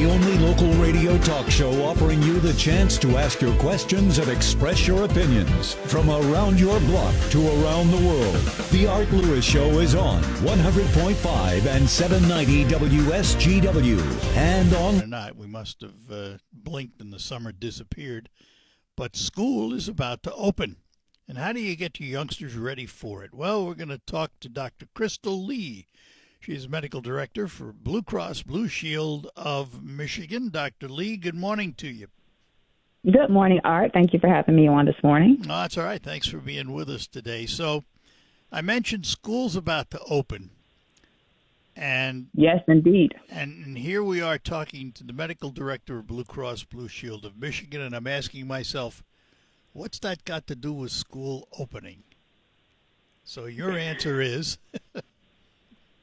the only local radio talk show offering you the chance to ask your questions and express your opinions from around your block to around the world. The Art Lewis Show is on 100.5 and 790 WSGW and on. Tonight we must have blinked and the summer disappeared, but school is about to open. And how do you get your youngsters ready for it? Well, we're going to talk to Dr. Crystal Lee. She's medical director for Blue Cross Blue Shield of Michigan. Dr. Lee, good morning to you. Good morning, Art. Thank you for having me on this morning. Oh, that's all right. Thanks for being with us today. So I mentioned school's about to open. And yes, indeed. And here we are talking to the medical director of Blue Cross Blue Shield of Michigan, and I'm asking myself, what's that got to do with school opening? So your answer is...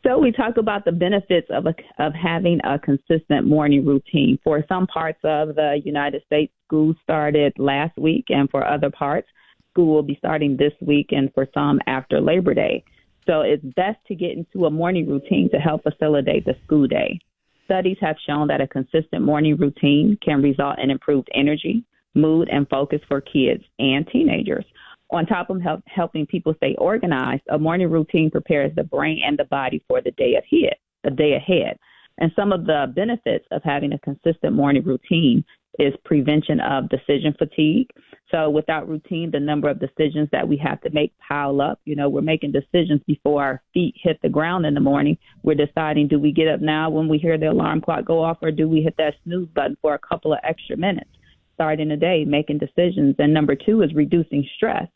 So we talk about the benefits of having a consistent morning routine. For some parts of the United States, school started last week, and for other parts, school will be starting this week, and for some after Labor Day. So it's best to get into a morning routine to help facilitate the school day. Studies have shown that a consistent morning routine can result in improved energy, mood, and focus for kids and teenagers. On top of helping people stay organized, a morning routine prepares the brain and the body for the day ahead. And some of the benefits of having a consistent morning routine is prevention of decision fatigue. So without routine, the number of decisions that we have to make pile up. You know, we're making decisions before our feet hit the ground in the morning. We're deciding, do we get up now when we hear the alarm clock go off, or do we hit that snooze button for a couple of extra minutes? Starting the day, making decisions. And number two is reducing stress.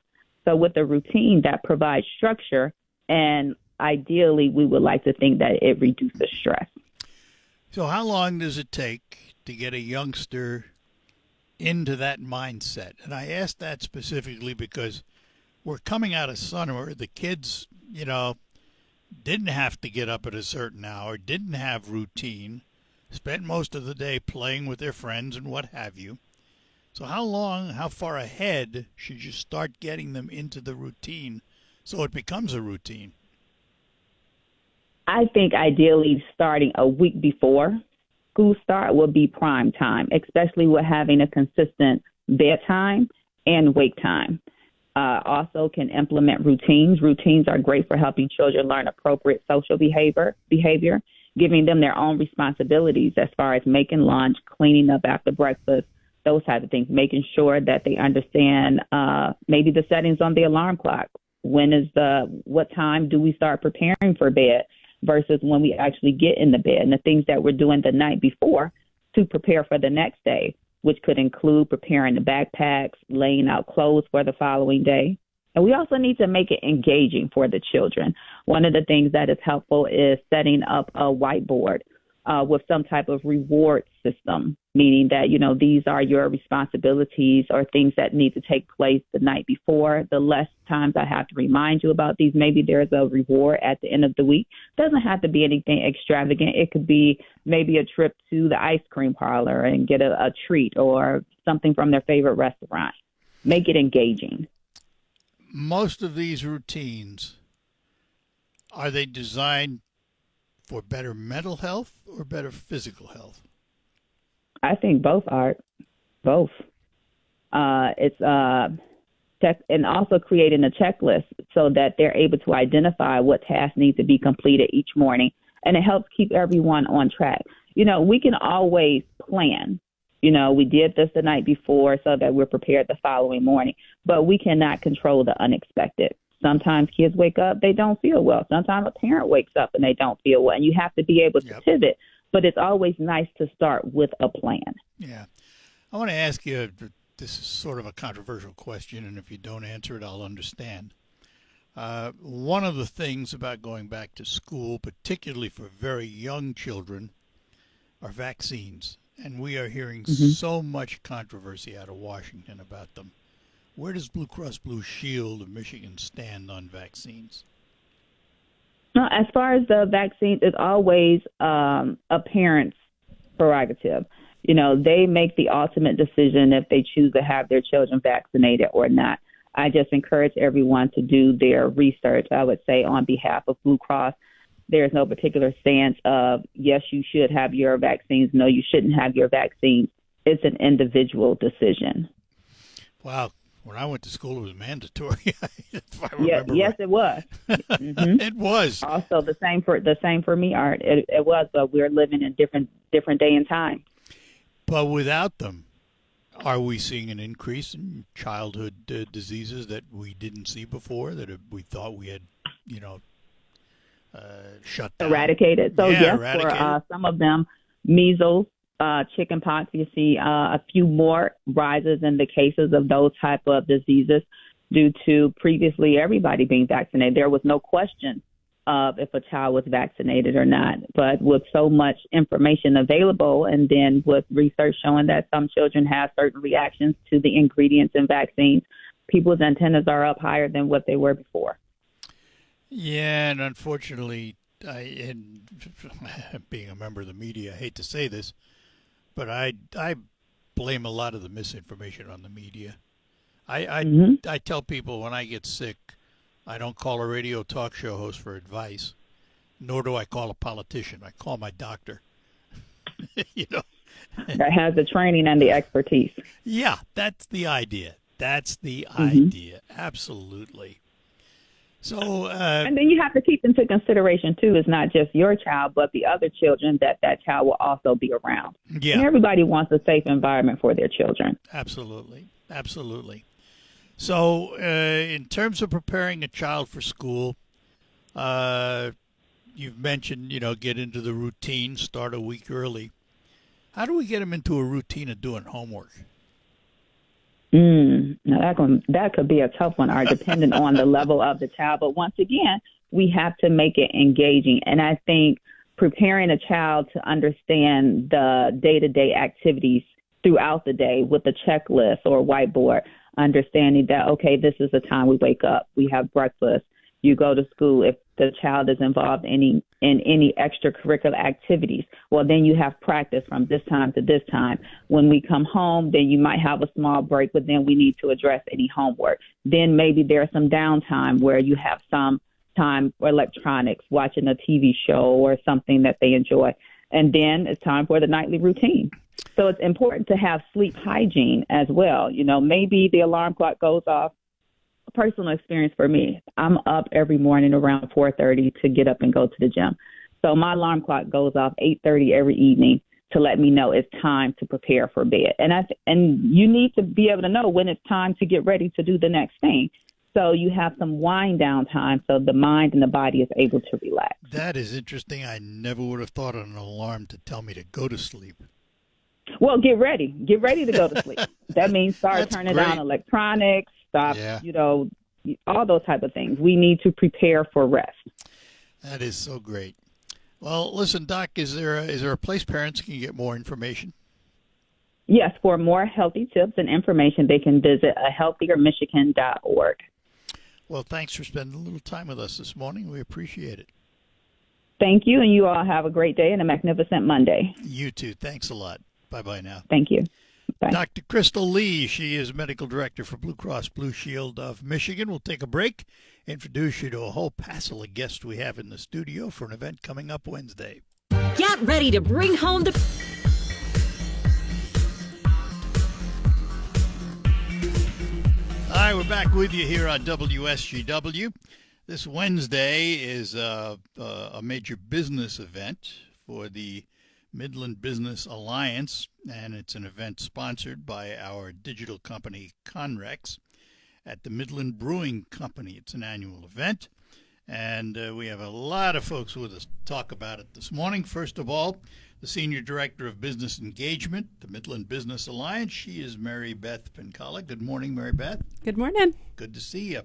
So with a routine that provides structure, and ideally we would like to think that it reduces stress. So how long does it take to get a youngster into that mindset? And I ask that specifically because we're coming out of summer. The kids, didn't have to get up at a certain hour, didn't have routine, spent most of the day playing with their friends and what have you. So how far ahead should you start getting them into the routine so it becomes a routine? I think ideally starting a week before school start will be prime time, especially with having a consistent bedtime and wake time. Also can implement routines. Routines are great for helping children learn appropriate social behavior, giving them their own responsibilities as far as making lunch, cleaning up after breakfast, those type of things, making sure that they understand maybe the settings on the alarm clock. What time do we start preparing for bed versus when we actually get in the bed, and the things that we're doing the night before to prepare for the next day, which could include preparing the backpacks, laying out clothes for the following day. And we also need to make it engaging for the children. One of the things that is helpful is setting up a whiteboard with some type of reward system, meaning that, these are your responsibilities or things that need to take place the night before. The less times I have to remind you about these, maybe there's a reward at the end of the week. Doesn't have to be anything extravagant. It could be maybe a trip to the ice cream parlor and get a treat or something from their favorite restaurant. Make it engaging. Most of these routines, are they designed for better mental health or better physical health? I think both, Art. Both. It's and also creating a checklist so that they're able to identify what tasks need to be completed each morning, and it helps keep everyone on track. We can always plan. We did this the night before so that we're prepared the following morning, but we cannot control the unexpected. Sometimes kids wake up, they don't feel well. Sometimes a parent wakes up and they don't feel well, and you have to be able to pivot. But it's always nice to start with a plan. Yeah. I want to ask you, this is sort of a controversial question, and if you don't answer it, I'll understand. One of the things about going back to school, particularly for very young children, are vaccines. And we are hearing so much controversy out of Washington about them. Where does Blue Cross Blue Shield of Michigan stand on vaccines? No, as far as the vaccines, it's always a parent's prerogative. They make the ultimate decision if they choose to have their children vaccinated or not. I just encourage everyone to do their research, I would say, on behalf of Blue Cross. There's no particular stance of, yes, you should have your vaccines. No, you shouldn't have your vaccines. It's an individual decision. Wow. When I went to school, it was mandatory. If I Yes, remember right. it was. It was. Also, the same for me, Art. It was, but we're living in different day and time. But without them, are we seeing an increase in childhood diseases that we didn't see before, that we thought we had, shut down? Eradicated. So, yeah, yes, eradicated. for some of them, measles, chickenpox, you see a few more rises in the cases of those type of diseases due to previously everybody being vaccinated. There was no question of if a child was vaccinated or not. But with so much information available, and then with research showing that some children have certain reactions to the ingredients in vaccines, people's antennas are up higher than what they were before. Yeah, and unfortunately, and being a member of the media, I hate to say this, but I blame a lot of the misinformation on the media. I tell people when I get sick, I don't call a radio talk show host for advice, nor do I call a politician. I call my doctor. That has the training and the expertise. Yeah, that's the idea. Idea. Absolutely. So, and then you have to keep into consideration, too, it's not just your child, but the other children that child will also be around. Yeah. And everybody wants a safe environment for their children. Absolutely. So, in terms of preparing a child for school, you've mentioned, get into the routine, start a week early. How do we get them into a routine of doing homework? Now that could be a tough one, depending on the level of the child. But once again, we have to make it engaging. And I think preparing a child to understand the day-to-day activities throughout the day with a checklist or whiteboard, understanding that, okay, this is the time we wake up, we have breakfast, you go to school. If the child is involved in any extracurricular activities, well, then you have practice from this time to this time. When we come home, then you might have a small break, but then we need to address any homework. Then maybe there's some downtime where you have some time for electronics, watching a TV show or something that they enjoy. And then it's time for the nightly routine. So it's important to have sleep hygiene as well. Maybe the alarm clock goes off. Personal experience for me, I'm up every morning around 4:30 to get up and go to the gym. So my alarm clock goes off 8:30 every evening to let me know it's time to prepare for bed. And you need to be able to know when it's time to get ready to do the next thing. So you have some wind down time so the mind and the body is able to relax. That is interesting. I never would have thought of an alarm to tell me to go to sleep. Well, get ready. Get ready to go to sleep. That means start turning great. down electronics, stop, Yeah. all those type of things. We need to prepare for rest. That is so great. Well, listen, Doc, is there a place parents can get more information? Yes, for more healthy tips and information, they can visit ahealthiermichigan.org. Well, thanks for spending a little time with us this morning. We appreciate it. Thank you, and you all have a great day and a magnificent Monday. You too. Thanks a lot. Bye-bye now. Thank you. Bye. Dr. Crystal Lee, she is Medical Director for Blue Cross Blue Shield of Michigan. We'll take a break, introduce you to a whole passel of guests we have in the studio for an event coming up Wednesday. Get ready to bring home the... All right, we're back with you here on WSGW. This Wednesday is a major business event for the Midland Business Alliance, and it's an event sponsored by our digital company Conrex at the Midland Brewing Company. It's an annual event, and we have a lot of folks with us to talk about it this morning. First of all, the Senior Director of Business Engagement, the Midland Business Alliance. She is Mary Beth Pincala. Good morning, Mary Beth. Good morning. Good to see you.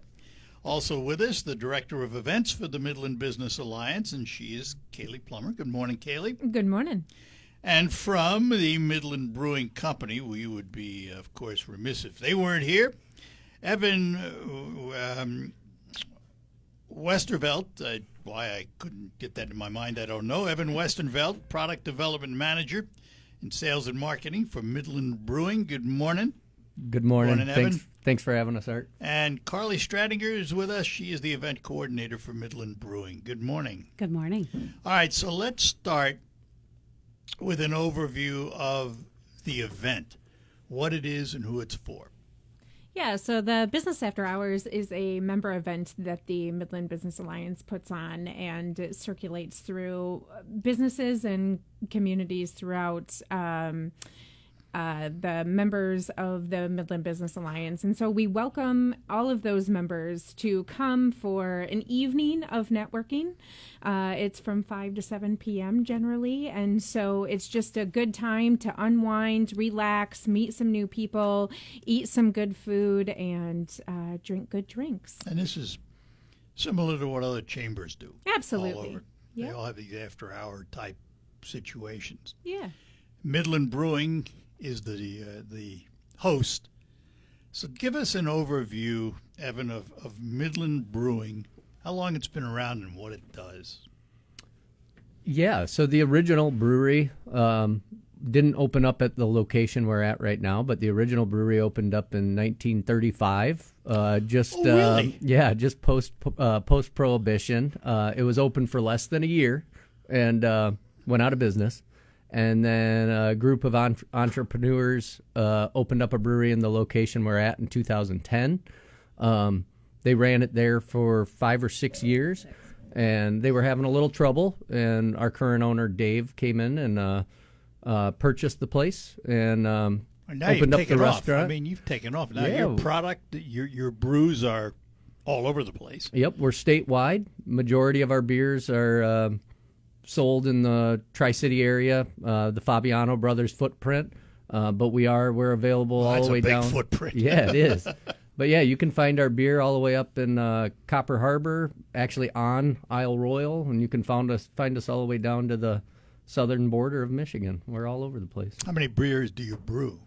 Also with us, the Director of Events for the Midland Business Alliance, and she is Kaylee Plummer. Good morning, Kaylee. Good morning. And from the Midland Brewing Company, we would be, of course, remiss if they weren't here. Evan Westervelt, why I couldn't get that in my mind, I don't know. Evan Westervelt, Product Development Manager in Sales and Marketing for Midland Brewing. Good morning. Good morning. Morning, Evan. Thanks for having us, Art. And Carly Stradinger is with us. She is the event coordinator for Midland Brewing. Good morning. Good morning. All right, so let's start with an overview of the event, what it is and who it's for. Yeah, so the Business After Hours is a member event that the Midland Business Alliance puts on, and it circulates through businesses and communities throughout the members of the Midland Business Alliance. And so we welcome all of those members to come for an evening of networking. It's from 5 to 7 p.m. generally. And so it's just a good time to unwind, relax, meet some new people, eat some good food, and drink good drinks. And this is similar to what other chambers do. Absolutely. All over. Yeah. They all have these after-hour type situations. Yeah. Midland Brewing is the host. So give us an overview, Evan, of Midland Brewing, how long it's been around and what it does. Yeah, so the original brewery didn't open up at the location we're at right now, but the original brewery opened up in 1935. Really? Just post Prohibition. It was open for less than a year and went out of business. And then a group of entrepreneurs opened up a brewery in the location we're at in 2010. They ran it there for 5 or 6 years, and they were having a little trouble. And our current owner, Dave, came in and purchased the place and Now opened up the restaurant. I mean, you've taken off. Now Yeah. your product, your brews are all over the place. Yep, we're statewide. Majority of our beers are sold in the Tri-City area, the Fabiano Brothers footprint, but we're available all the way down. That's a big footprint. Yeah, it is. But yeah, you can find our beer all the way up in Copper Harbor, actually on Isle Royal, and you can find us all the way down to the southern border of Michigan. We're all over the place. How many beers do you brew?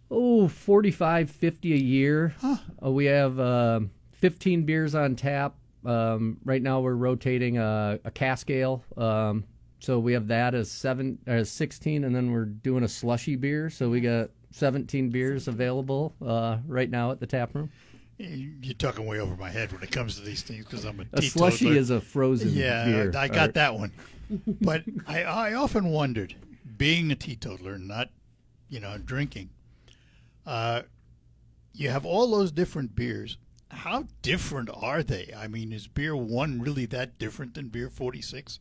45, 50 a year. Huh. We have 15 beers on tap. Right now we're rotating a cask ale. So we have that as 16, and then we're doing a slushy beer. So we got 17 beers available right now at the tap room. You're talking way over my head when it comes to these things because I'm a teetotaler. Slushy is a frozen beer. I got that one. But I often wondered, being a teetotaler and not, drinking, you have all those different beers. How different are they? I mean, is beer 1 really that different than beer 46?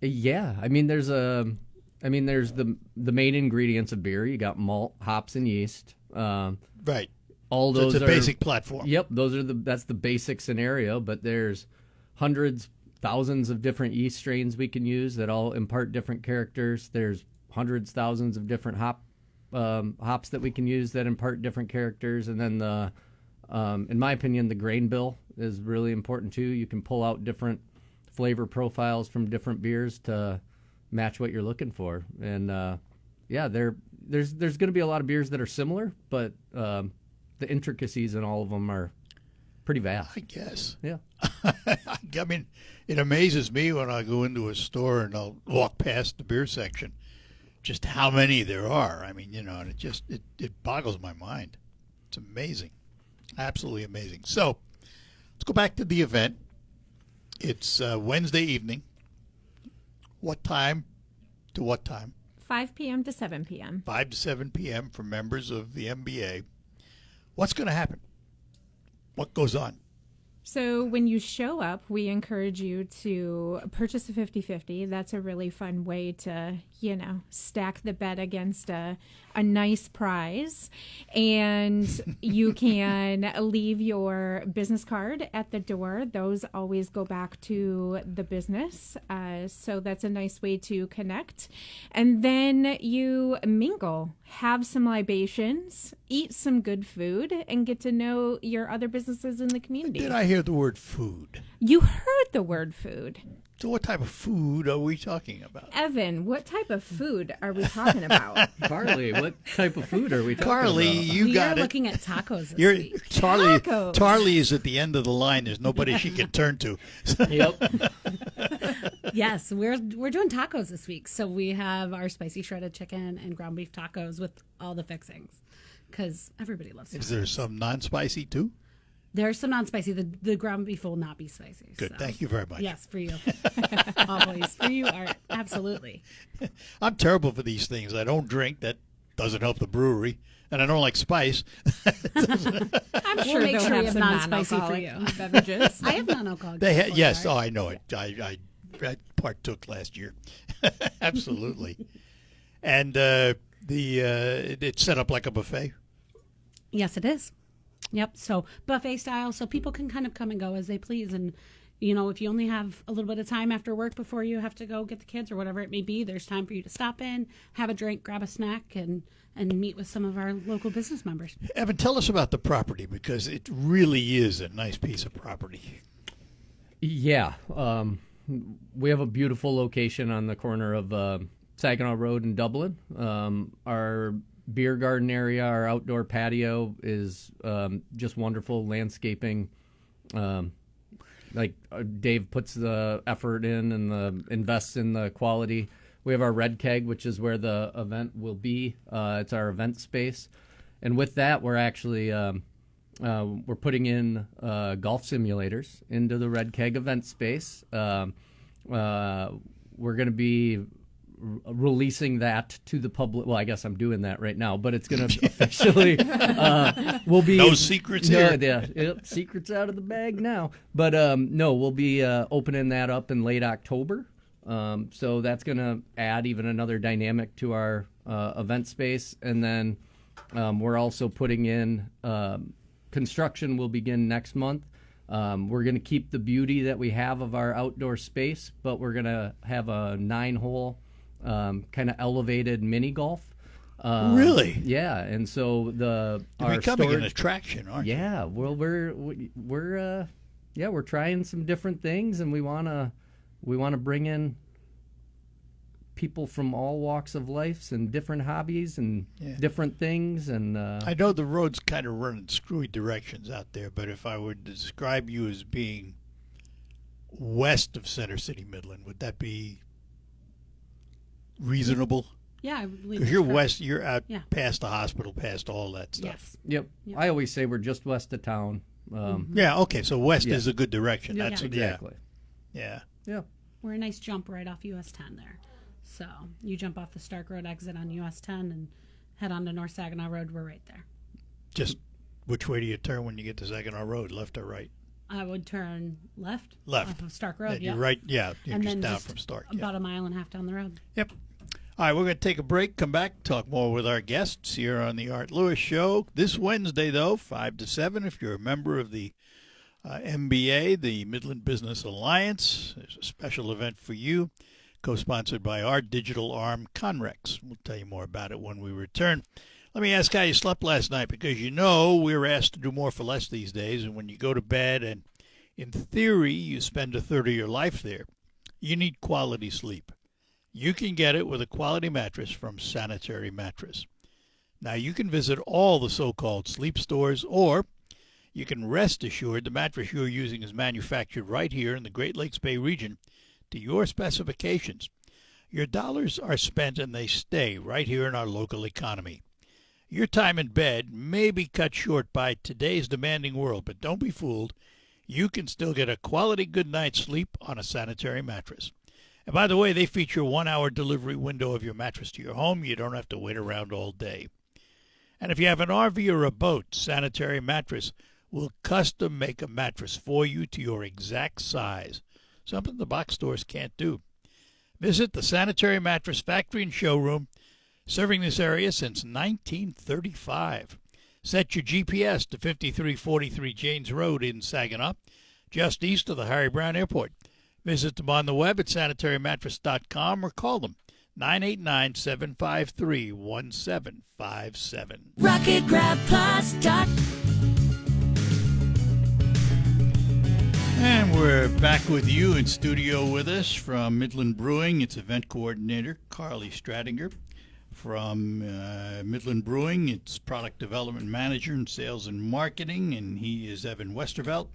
Yeah, I mean, there's the main ingredients of beer. You got malt, hops, and yeast. Right. All so those it's a basic platform. Yep, that's the basic scenario. But there's hundreds, thousands of different yeast strains we can use that all impart different characters. There's hundreds, thousands of different hops that we can use that impart different characters, and then in my opinion, the grain bill is really important too. You can pull out different flavor profiles from different beers to match what you're looking for. And there's going to be a lot of beers that are similar, but the intricacies in all of them are pretty vast. I guess. Yeah. I mean, it amazes me when I go into a store and I'll walk past the beer section, just how many there are. I mean, and it boggles my mind. It's amazing. Absolutely amazing. So let's go back to the event. It's Wednesday evening. What time to what time? 5 p.m. to 7 p.m. 5 to 7 p.m. for members of the MBA. What's going to happen? What goes on? So when you show up, we encourage you to purchase a 50/50. That's a really fun way to, stack the bet against a nice prize. And you can leave your business card at the door. Those always go back to the business. So that's a nice way to connect. And then you mingle, have some libations, eat some good food, and get to know your other businesses in the community. Did I hear the word food? You heard the word food. So what type of food are we talking about? Evan, what type of food are we talking about? Carly, what type of food are we talking Carly, about? you got We it. are looking at tacos this You're week. Charlie. Tacos. Charlie is at the end of the line. There's nobody she can turn to. Yep. Yes, we're doing tacos this week. So we have our spicy shredded chicken and ground beef tacos with all the fixings because everybody loves tacos. Is there some non-spicy too? There's some non-spicy. The ground beef will not be spicy. Good. So. Thank you very much. Yes, for you. Always. For you, Art. Absolutely. I'm terrible for these things. I don't drink. That doesn't help the brewery. And I don't like spice. I'm sure make they'll sure have we have some non-spicy for non-alcoholic you. beverages. I have non-alcoholic. Yes. Oh, I know it. I partook last year. Absolutely. And it's set up like a buffet. Yes, it is. Yep. So buffet style, so people can kind of come and go as they please. And, you know, if you only have a little bit of time after work before you have to go get the kids or whatever it may be, there's time for you to stop in, have a drink, grab a snack, and meet with some of our local business members. Evan, tell us about the property because it really is a nice piece of property. Yeah. We have a beautiful location on the corner of Saginaw Road in Dublin. Our beer garden area, our outdoor patio is just wonderful landscaping. Dave puts the effort in and invests in the quality. We have our Red Keg, which is where the event will be. It's our event space. And with that, we're actually we're putting in golf simulators into the Red Keg event space. We're going to be releasing that to the public. Well, I guess I'm doing that right now, but it's going to officially will be no secrets here. Yep, secrets out of the bag now. But no, we'll be opening that up in late October. So that's going to add even another dynamic to our event space. And then we're also putting in construction will begin next month. We're going to keep the beauty that we have of our outdoor space, but we're going to have a 9-hole kind of elevated mini golf. Really? Yeah, and so You're becoming an attraction, aren't you? Yeah, well, we're trying some different things, and we want to bring in people from all walks of life and different hobbies and different things. And I know the roads kind of run in screwy directions out there, but if I were to describe you as being west of Center City, Midland, would that be reasonable? Yeah, I believe because you're west, you're out Yeah. past the hospital, past all that stuff. Yes. Yep. I always say we're just west of town. Yeah. Okay. So west Yeah. is a good direction. Yeah, That's Exactly. Yeah. Yeah. We're a nice jump right off US 10 there. So you jump off the Stark Road exit on US 10 and head on to North Saginaw Road. We're right there. Just which way do you turn when you get to Saginaw Road, left or right? I would turn left. Left. Off of Stark Road, And yeah. you're right. Yeah. You're And just then down just from Stark. Yeah. about a mile and a half down the road. Yep. All right, we're going to take a break, come back, talk more with our guests here on the Art Lewis Show. This Wednesday, though, 5 to 7, if you're a member of the MBA, the Midland Business Alliance, there's a special event for you, co-sponsored by our digital arm, Conrex. We'll tell you more about it when we return. Let me ask how you slept last night, because you know we're asked to do more for less these days, and when you go to bed and, in theory, you spend a third of your life there, you need quality sleep. You can get it with a quality mattress from Sanitary Mattress. Now, you can visit all the so-called sleep stores, or you can rest assured the mattress you're using is manufactured right here in the Great Lakes Bay region to your specifications. Your dollars are spent and they stay right here in our local economy. Your time in bed may be cut short by today's demanding world, but don't be fooled. You can still get a quality good night's sleep on a Sanitary Mattress. And by the way, they feature a 1-hour delivery window of your mattress to your home. You don't have to wait around all day. And if you have an RV or a boat, Sanitary Mattress will custom make a mattress for you to your exact size, something the box stores can't do. Visit the Sanitary Mattress factory and showroom, serving this area since 1935. Set your GPS to 5343 Janes Road in Saginaw, just east of the Harry Brown Airport. Visit them on the web at sanitarymattress.com or call them 989-753-1757. And we're back with you in studio with us from Midland Brewing. It's event coordinator Carly Stradinger. From Midland Brewing, it's product development manager and sales and marketing, and he is Evan Westervelt.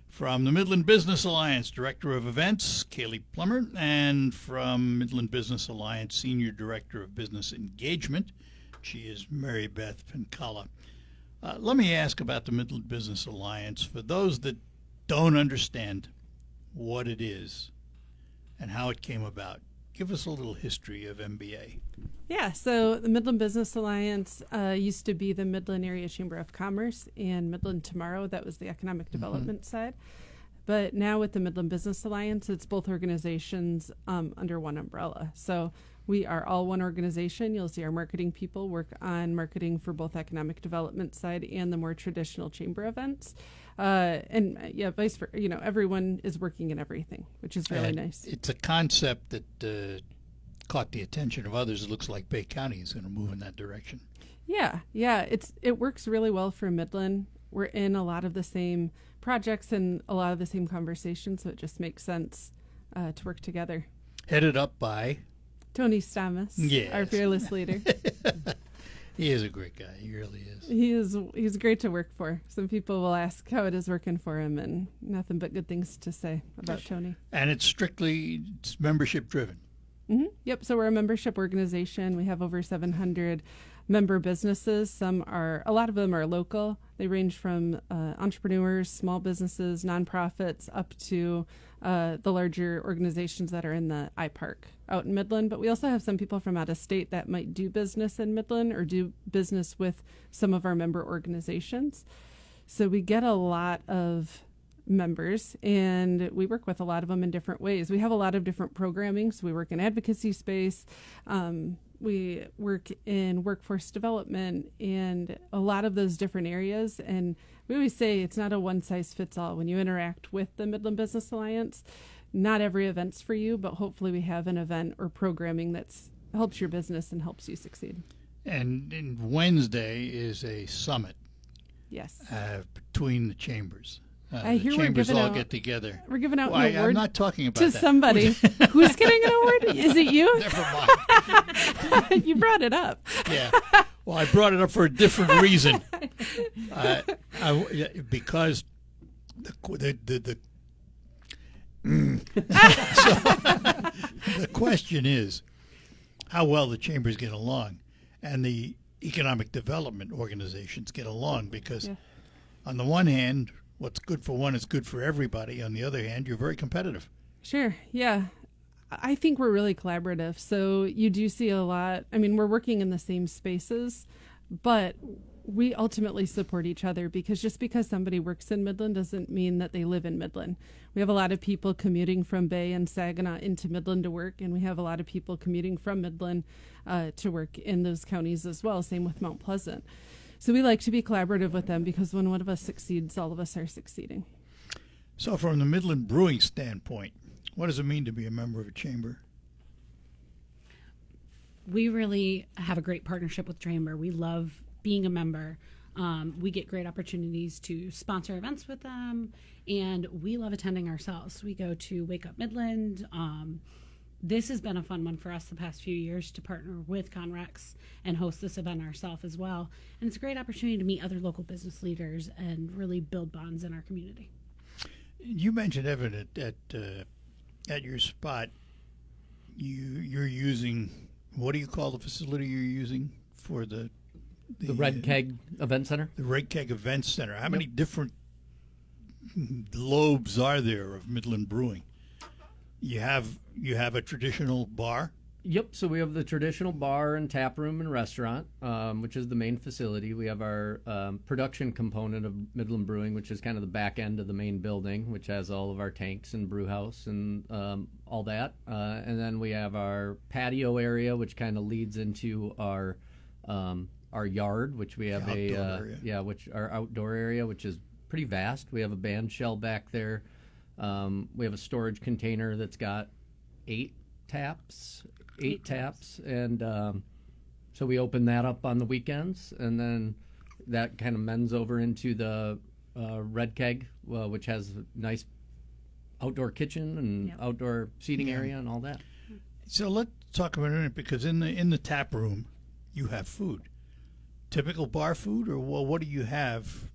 From the Midland Business Alliance, Director of Events, Kaylee Plummer, and from Midland Business Alliance, Senior Director of Business Engagement, she is Mary Beth Pincala. Let me ask about the Midland Business Alliance. For those that don't understand what it is and how it came about, give us a little history of MBA. Yeah, so the Midland Business Alliance used to be the Midland Area Chamber of Commerce and Midland Tomorrow. That was the economic development side. But now with the Midland Business Alliance, it's both organizations under one umbrella. So we are all one organization. You'll see our marketing people work on marketing for both economic development side and the more traditional chamber events. Vice versa. Everyone is working in everything, which is really nice. It's a concept that caught the attention of others. It looks like Bay County is going to move in that direction. Yeah. It works really well for Midland. We're in a lot of the same projects and a lot of the same conversations, so it just makes sense to work together. Headed up by Tony Stamas, our fearless leader. He is a great guy. He really is. He's great to work for. Some people will ask how it is working for him, and nothing but good things to say about Tony. And it's strictly membership driven. Mm-hmm. Yep. So we're a membership organization. We have over 700 member businesses. A lot of them are local. They range from entrepreneurs, small businesses, nonprofits, up to the larger organizations that are in the iPark out in Midland. But we also have some people from out of state that might do business in Midland or do business with some of our member organizations. So we get a lot of members, and we work with a lot of them in different ways. We have a lot of different programming. So we work in advocacy space. We work in workforce development and a lot of those different areas. And we always say it's not a one-size-fits-all. When you interact with the Midland Business Alliance, not every event's for you, but hopefully we have an event or programming that helps your business and helps you succeed. And Wednesday is a summit. Yes. Between the chambers. I hear the chambers all get together. We're giving out an award. I'm not talking about to that. Somebody. Who's getting an award? Is it you? Never mind. You brought it up. Yeah. Well, I brought it up for a different reason. Because the question is how well the chambers get along, and the economic development organizations get along. Because on the one hand, what's good for one is good for everybody. On the other hand, you're very competitive. Sure. Yeah. I think we're really collaborative. So you do see a lot. I mean, we're working in the same spaces, but we ultimately support each other, because just because somebody works in Midland doesn't mean that they live in Midland. We have a lot of people commuting from Bay and Saginaw into Midland to work, and we have a lot of people commuting from Midland to work in those counties as well. Same with Mount Pleasant. So we like to be collaborative with them, because when one of us succeeds, all of us are succeeding. So from the Midland Brewing standpoint, what does it mean to be a member of a chamber? We really have a great partnership with Chamber. We love being a member. We get great opportunities to sponsor events with them, and we love attending ourselves. We go to Wake Up Midland. This has been a fun one for us the past few years to partner with Conrex and host this event ourselves as well. And it's a great opportunity to meet other local business leaders and really build bonds in our community. You mentioned, Evan, at your spot, you're using, what do you call the facility you're using for the Red Keg Event Center? The Red Keg Event Center. How many different lobes are there of Midland Brewing? You have a traditional bar? Yep. So we have the traditional bar and tap room and restaurant, which is the main facility. We have our production component of Midland Brewing, which is kind of the back end of the main building, which has all of our tanks and brew house and all that. And then we have our patio area, which kind of leads into our yard, which we have our outdoor area, which is pretty vast. We have a band shell back there. We have a storage container that's got eight taps, and so we open that up on the weekends, and then that kind of mends over into the Red Keg, which has a nice outdoor kitchen and outdoor seating area and all that. So let's talk about it, because in the tap room you have food, typical bar food, or what do you have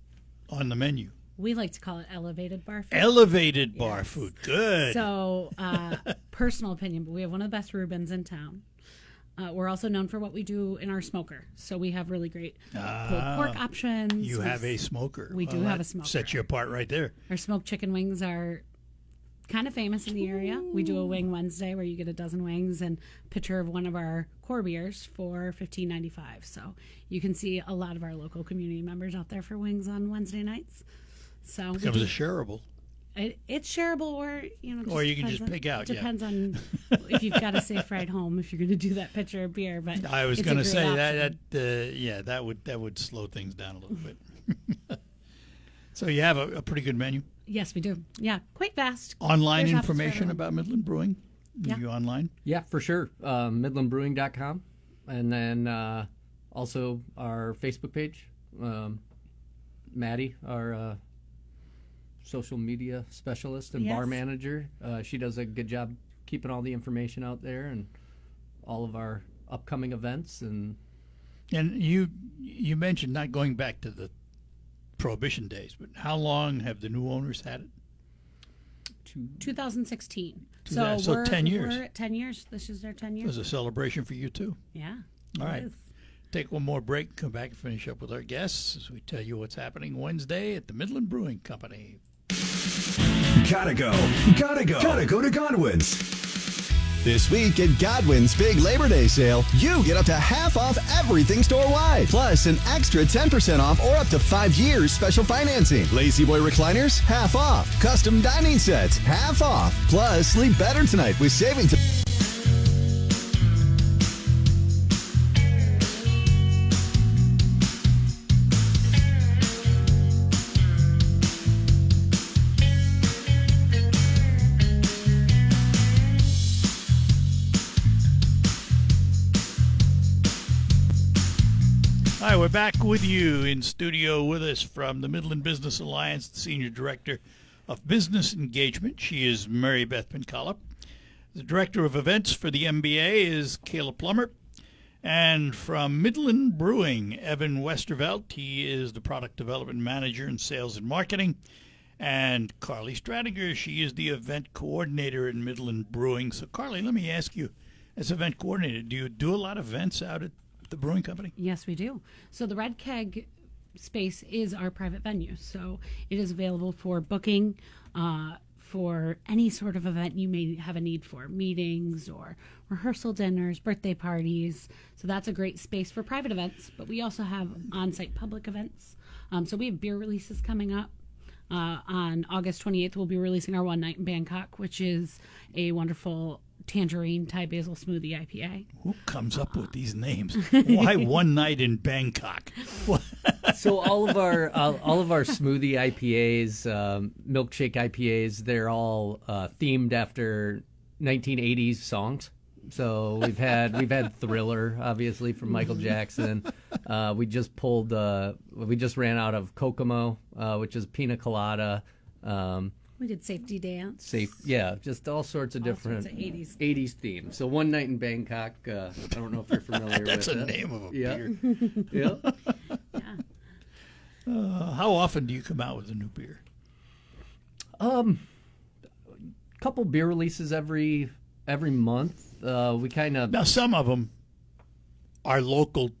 on the menu? We like to call it elevated bar food. Elevated bar food. Good. So, personal opinion, but we have one of the best Reubens in town. We're also known for what we do in our smoker. So we have really great pulled pork options. You have a smoker. We do have a smoker. Sets you apart right there. Our smoked chicken wings are kind of famous in the area. We do a Wing Wednesday where you get a dozen wings and a pitcher of one of our core beers for $15.95. So you can see a lot of our local community members out there for wings on Wednesday nights. So Becomes a shareable. It's shareable, or or you can just pick out. Depends on if you've got a safe ride home. If you're going to do that pitcher of beer, but I was going to say option. that would slow things down a little bit. So you have a pretty good menu. Yes, we do. Yeah, quite vast. Online There's options for information everyone. about Midland Brewing. Yeah. You online? Yeah, for sure. MidlandBrewing.com, and then also our Facebook page. Maddie, our social media specialist and bar manager, she does a good job keeping all the information out there and all of our upcoming events. And you mentioned not going back to the Prohibition days, but how long have the new owners had it? 2016. So we're 10 years. We're at 10 years. This is our 10 It years. was a celebration for you too. Yeah. All it right. is. Take one more break, come back and finish up with our guests as we tell you what's happening Wednesday at the Midland Brewing Company. Gotta go to Godwin's. This week at Godwin's Big Labor Day Sale, you get up to half off everything store-wide. Plus an extra 10% off or up to 5 years special financing. Lazy Boy recliners, half off. Custom dining sets, half off. Plus, sleep better tonight with savings. Hi, we're back with you in studio with us from the Midland Business Alliance, the Senior Director of Business Engagement. She is Mary Beth Pincala. The Director of Events for the MBA is Kayla Plummer. And from Midland Brewing, Evan Westervelt. He is the Product Development Manager in Sales and Marketing. And Carly Stratiger, she is the Event Coordinator in Midland Brewing. So, Carly, let me ask you, as Event Coordinator, do you do a lot of events out at the brewing company? Yes, we do. So the Red Keg space is our private venue. So it is available for booking for any sort of event you may have a need for, meetings or rehearsal dinners, birthday parties. So that's a great space for private events, but we also have on-site public events. So we have beer releases coming up. On August 28th, we'll be releasing our One Night in Bangkok, which is a wonderful tangerine Thai basil smoothie IPA. Who comes up with these names? Why One Night in Bangkok? so all of our smoothie IPAs, milkshake IPAs, they're all themed after 1980s songs. So we've had Thriller, obviously, from Michael Jackson. We just ran out of Kokomo, which is pina colada. We did Safety Dance. Just all sorts of different sorts of 80s. 80s themes. So One Night in Bangkok, I don't know if you're familiar That's with a it. name of a Yeah. beer. Yeah. How often do you come out with a new beer? Couple beer releases every month. We kind of Now, some of them are local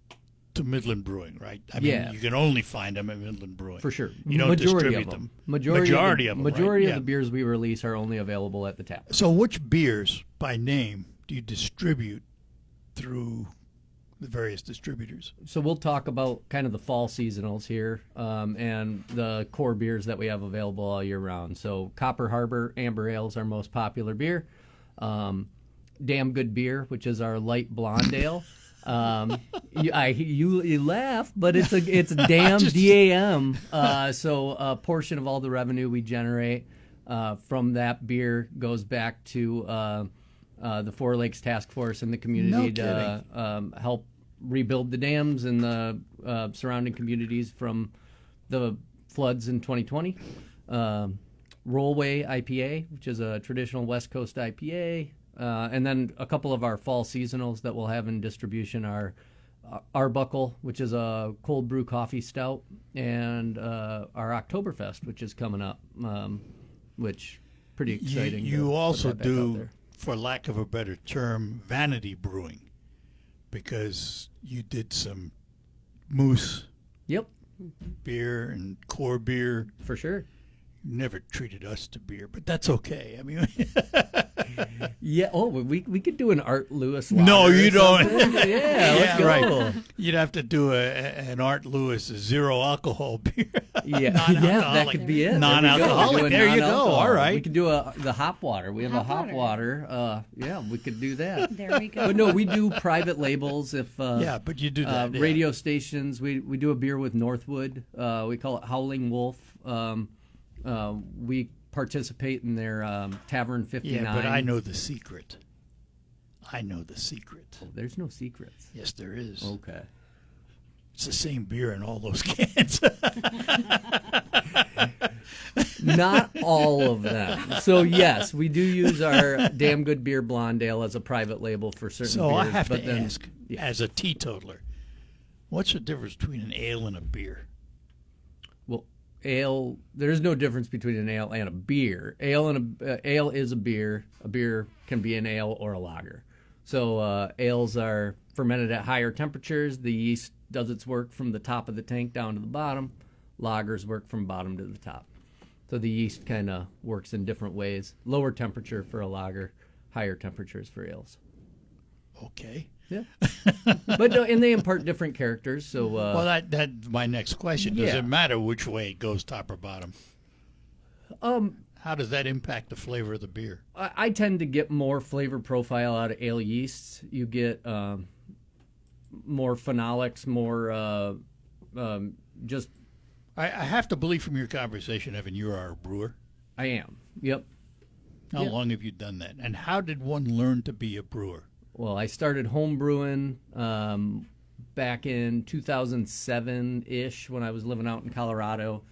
to Midland Brewing, right? I mean, you can only find them at Midland Brewing. For sure. You don't distribute them. Majority of them, Majority right? of the Yeah. beers we release are only available at the tap. So which beers, by name, do you distribute through the various distributors? So we'll talk about kind of the fall seasonals here, and the core beers that we have available all year round. So Copper Harbor Amber Ale is our most popular beer. Damn Good Beer, which is our light blonde ale. You laugh, but it's DAM, DAM. So a portion of all the revenue we generate from that beer goes back to the Four Lakes Task Force and the community to help rebuild the dams and the surrounding communities from the floods in 2020. Rollway IPA, which is a traditional West Coast IPA. And then a couple of our fall seasonals that we'll have in distribution are Arbuckle, which is a cold brew coffee stout, and our Oktoberfest, which is coming up, which pretty exciting. You to also put that back out do, there. for lack of a better term, vanity brewing, because you did some moose Yep, beer and core beer. for sure. You never treated us to beer, but that's okay. I mean, Yeah. Oh, we could do an Art Lewis. No, lager or you don't. something. Yeah, let's go. right. You'd have to do an Art Lewis zero alcohol beer. Yeah, that could be it. Non-alcoholic. There you go. All right. We could do the hop water. We have a hop water. Yeah, we could do that. There we go. But no, we do private labels. If Yeah, but you do that. radio stations, we do a beer with Northwood. We call it Howling Wolf. We participate in their Tavern 59. Yeah, but I know the secret. There's no secrets. Yes, there is. Okay. It's the same beer in all those cans. Not all of them. So yes, we do use our Damn Good Beer Blonde Ale as a private label for certain So beers. I have but to then, ask, yeah. as a teetotaler, what's the difference between an ale and a beer? Well, ale. There's no difference between an ale and a beer. Ale is a beer. A beer can be an ale or a lager. So ales are fermented at higher temperatures. The yeast does its work from the top of the tank down to the bottom. Lagers work from bottom to the top. So the yeast kind of works in different ways. Lower temperature for a lager, higher temperatures for ales. Okay. Yeah. But no, and they impart different characters. So Well, that's my next question. Does Yeah. it matter which way it goes, top or bottom? How does that impact the flavor of the beer? I tend to get more flavor profile out of ale yeasts. You get more phenolics, more just. I have to believe from your conversation, Evan, you are a brewer. I am. Yep. How Yeah. long have you done that? And how did one learn to be a brewer? Well, I started home brewing back in 2007-ish when I was living out in Colorado.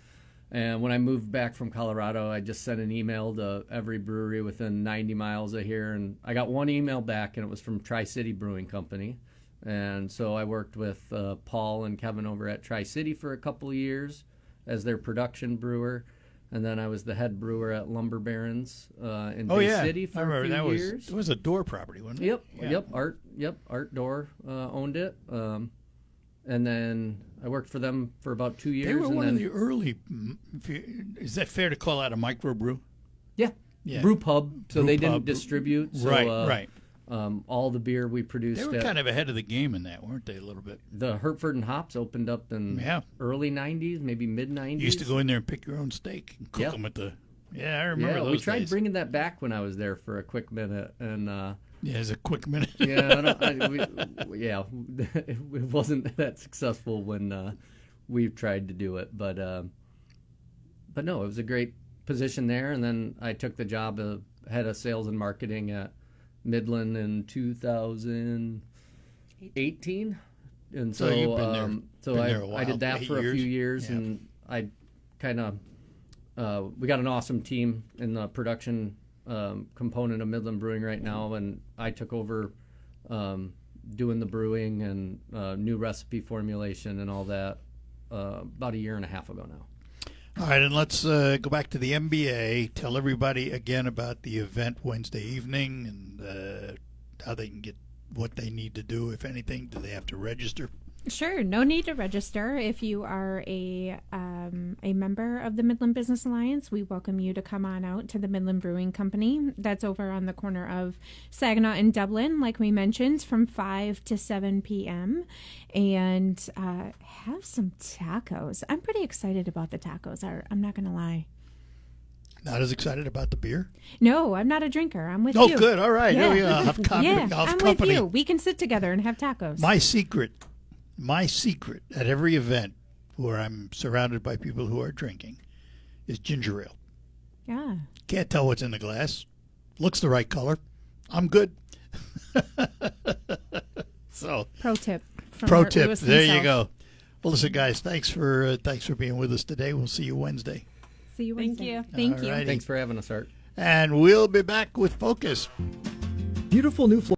And when I moved back from Colorado, I just sent an email to every brewery within 90 miles of here. And I got one email back, and it was from Tri-City Brewing Company. And so I worked with Paul and Kevin over at Tri-City for a couple of years as their production brewer. And then I was the head brewer at Lumber Barons in Bay City for I remember a few that years. It was a door property, wasn't it? Yep. Art Door owned it. And then I worked for them for about 2 years. They were and one then, of the early. Is that fair to call that a microbrew? Yeah. Yeah. Brew pub. So Brew they pub. didn't distribute. So, Right. All the beer we produced. They were kind of ahead of the game in that, weren't they? A little bit. The Hertford and Hops opened up in early 90s, maybe mid 90s. You used to go in there and pick your own steak and cook them at the. Yeah, I remember those we tried days. bringing that back when I was there for a quick minute, and Yeah, it's a quick minute. it wasn't that successful when we tried to do it, but no, it was a great position there. And then I took the job of head of sales and marketing at Midland in 2018, and So you've been there. so Been I there a while, I did that 8 for a few years? years, Yeah. and I kind of we got an awesome team in the production component of Midland Brewing right now, and I took over doing the brewing and new recipe formulation and all that about a year and a half ago now. All right, and let's go back to the MBA. Tell everybody again about the event Wednesday evening and how they can get what they need to do, if anything. Do they have to register? Sure, no need to register. If you are a member of the Midland Business Alliance, we welcome you to come on out to the Midland Brewing Company. That's over on the corner of Saginaw and Dublin, like we mentioned, from 5 to 7 p.m. And have some tacos. I'm pretty excited about the tacos. I'm not going to lie. Not as excited about the beer? No, I'm not a drinker. I'm with Oh, you. good. All right. Yeah. Here we go. I'll have I'm company. with you. We can sit together and have tacos. My secret at every event where I'm surrounded by people who are drinking is ginger ale. Yeah. Can't tell what's in the glass. Looks the right color. I'm good. So Pro tip. From Pro Art tip. Lewis There you himself. go. Well, listen, guys, thanks for being with us today. We'll see you Wednesday. See you Wednesday. Thank you. All righty. Thanks for having us, Art. And we'll be back with Focus. Beautiful new